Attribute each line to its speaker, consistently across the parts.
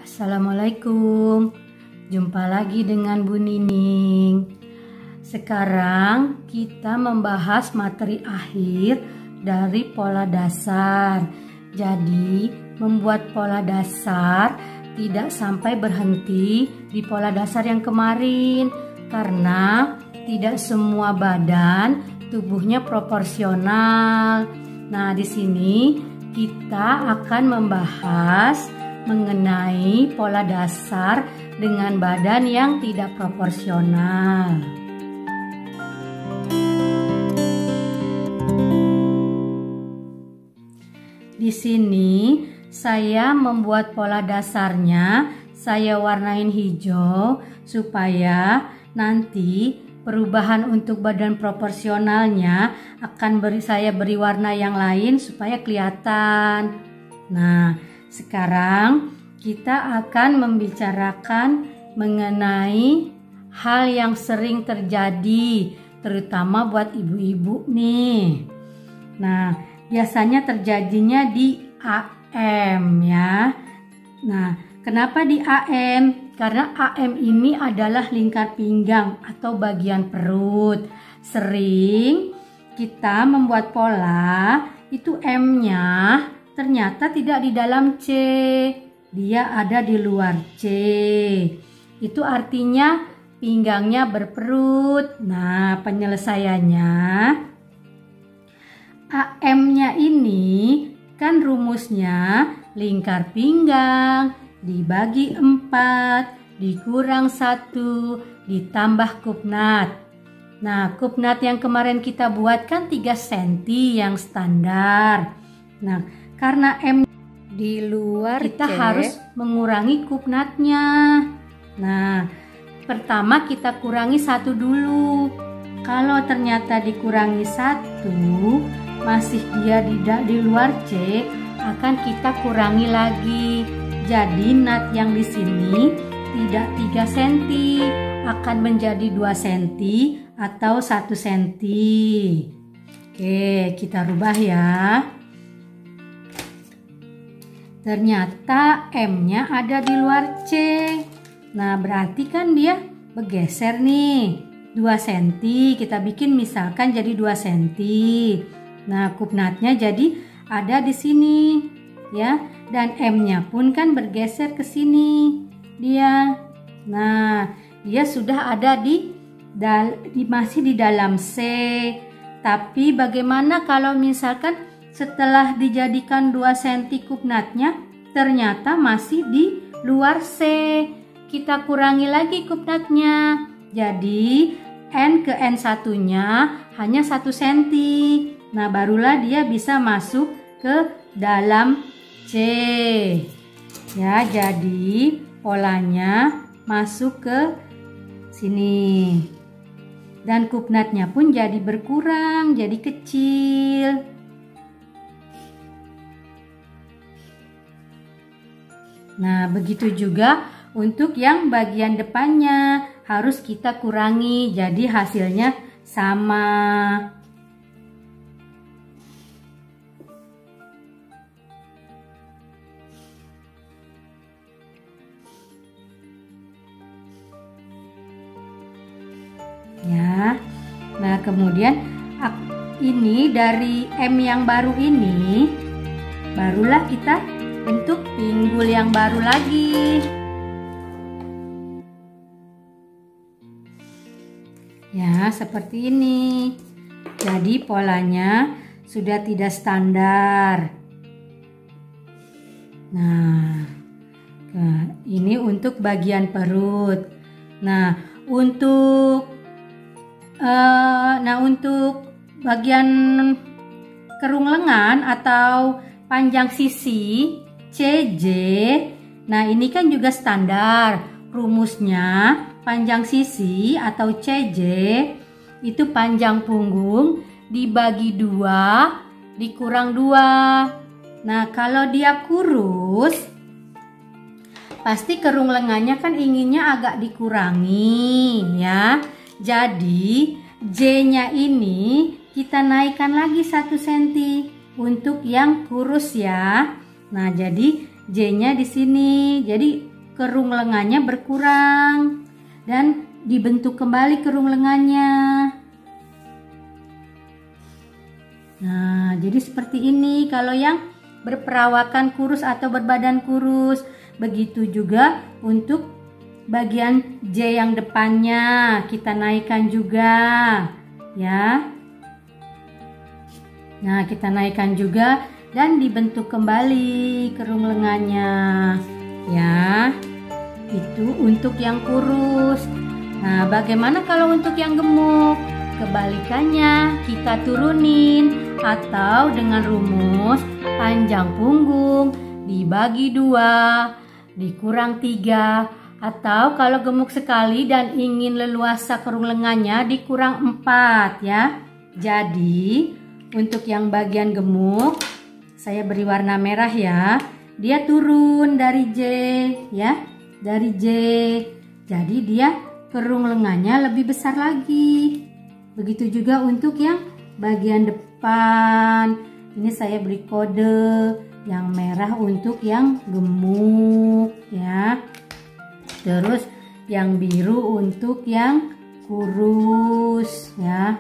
Speaker 1: Assalamualaikum. Jumpa lagi dengan Bu Nining. Sekarang kita membahas materi akhir dari pola dasar. Jadi, membuat pola dasar tidak sampai berhenti di pola dasar yang kemarin karena tidak semua badan tubuhnya proporsional. Nah, di sini kita akan membahas mengenai pola dasar dengan badan yang tidak proporsional. Di sini saya membuat pola dasarnya, saya warnain hijau supaya nanti perubahan untuk badan proporsionalnya akan saya beri warna yang lain supaya kelihatan. Nah, sekarang kita akan membicarakan mengenai hal yang sering terjadi, terutama buat ibu-ibu nih. Nah, biasanya terjadinya di AM ya. Nah, kenapa di AM? Karena AM ini adalah lingkar pinggang atau bagian perut. Sering kita membuat pola itu M-nya ternyata tidak di dalam C, dia ada di luar C. Itu artinya pinggangnya berperut. Nah, penyelesaiannya AM-nya ini kan rumusnya lingkar pinggang dibagi 4 dikurang 1 ditambah kupnat. Nah, kupnat yang kemarin kita buat kan 3 cm yang standar. Nah, karena M di luar kita harus mengurangi kupnatnya. Nah, pertama kita kurangi 1 dulu. Kalau ternyata dikurangi 1 masih dia di luar C, akan kita kurangi lagi. Jadi nat yang di sini tidak 3 cm, akan menjadi 2 cm atau 1 cm. Oke, kita rubah ya. Ternyata M-nya ada di luar C. Nah, berarti kan dia bergeser nih. 2 cm, kita bikin misalkan jadi 2 cm. Nah, kupnatnya jadi ada di sini. Ya, dan M-nya pun kan bergeser ke sini. Dia. Nah, dia sudah ada masih di dalam C. Tapi bagaimana kalau misalkan setelah dijadikan 2 cm kupnatnya ternyata masih di luar C? Kita kurangi lagi kupnatnya. Jadi N ke N1-nya hanya 1 cm. Nah, barulah dia bisa masuk ke dalam C. Ya, jadi polanya masuk ke sini. Dan kupnatnya pun jadi berkurang, jadi kecil. Nah, begitu juga untuk yang bagian depannya harus kita kurangi, jadi hasilnya sama. Ya. Nah, kemudian ini dari M yang baru ini barulah kita bentuk pinggul yang baru lagi. Ya, seperti ini. Jadi polanya sudah tidak standar. Nah, ini untuk bagian perut. Nah, untuk bagian kerung lengan atau panjang sisi CJ, nah ini kan juga standar. Rumusnya panjang sisi atau CJ itu panjang punggung dibagi 2 dikurang 2. Nah, kalau dia kurus pasti kerung lengannya kan inginnya agak dikurangi ya. Jadi J-nya ini kita naikkan lagi 1 cm untuk yang kurus ya. Nah, jadi J-nya di sini. Jadi kerung lengannya berkurang dan dibentuk kembali kerung lengannya. Nah, jadi seperti ini kalau yang berperawakan kurus atau berbadan kurus. Begitu juga untuk bagian J yang depannya, kita naikkan juga ya. Nah, kita naikkan juga dan dibentuk kembali kerung lengannya ya. Itu untuk yang kurus. Nah, bagaimana kalau untuk yang gemuk? Kebalikannya, kita turunin atau dengan rumus panjang punggung dibagi 2 dikurang 3, atau kalau gemuk sekali dan ingin leluasa kerung lengannya dikurang 4 ya. Jadi untuk yang bagian gemuk saya beri warna merah ya. Dia turun dari J ya, dari J. Jadi dia kerung lengannya lebih besar lagi. Begitu juga untuk yang bagian depan. Ini saya beri kode yang merah untuk yang gemuk ya. Terus yang biru untuk yang kurus ya.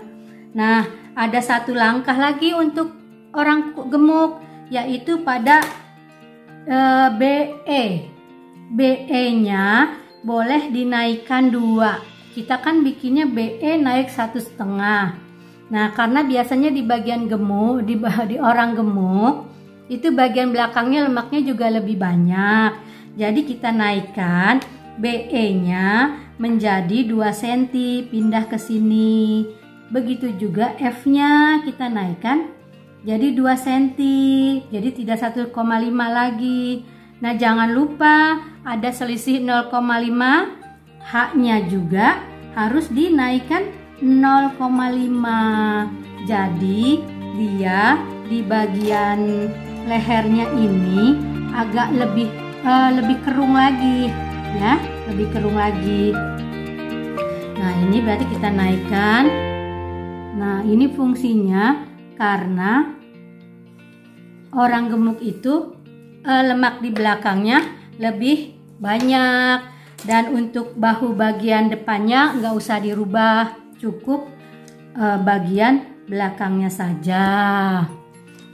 Speaker 1: Nah, ada satu langkah lagi untuk orang gemuk, yaitu pada BE. BE-nya boleh dinaikkan 2. Kita kan bikinnya BE naik 1,5. Nah, karena biasanya di bagian gemuk, di orang gemuk, itu bagian belakangnya lemaknya juga lebih banyak. Jadi kita naikkan BE-nya menjadi 2 cm, pindah ke sini. Begitu juga F-nya kita naikkan jadi 2 cm, jadi tidak 1,5 lagi. Nah, jangan lupa ada selisih 0,5, H-nya juga harus dinaikkan 0,5. Jadi dia di bagian lehernya ini agak lebih kerung lagi ya, lebih kerung lagi. Nah, ini berarti kita naikkan. Nah, ini fungsinya karena orang gemuk itu lemak di belakangnya lebih banyak. Dan untuk bahu bagian depannya nggak usah dirubah, cukup bagian belakangnya saja.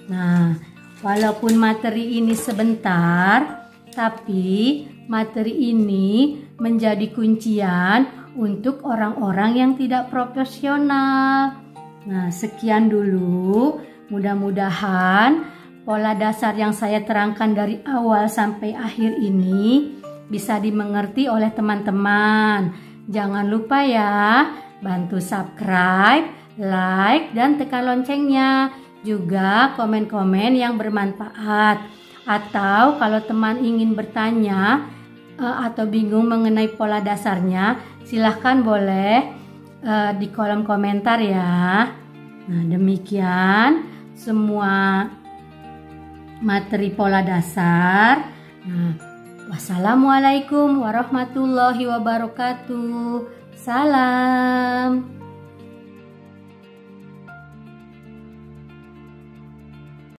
Speaker 1: Nah, walaupun materi ini sebentar, tapi materi ini menjadi kuncian untuk orang-orang yang tidak profesional. Nah, sekian dulu. Mudah-mudahan pola dasar yang saya terangkan dari awal sampai akhir ini bisa dimengerti oleh teman-teman. Jangan lupa ya, bantu subscribe, like, dan tekan loncengnya. Juga komen-komen yang bermanfaat. Atau kalau teman ingin bertanya atau bingung mengenai pola dasarnya, silahkan boleh di kolom komentar ya. Nah, demikian semua materi pola dasar. Nah, wassalamualaikum warahmatullahi wabarakatuh. Salam.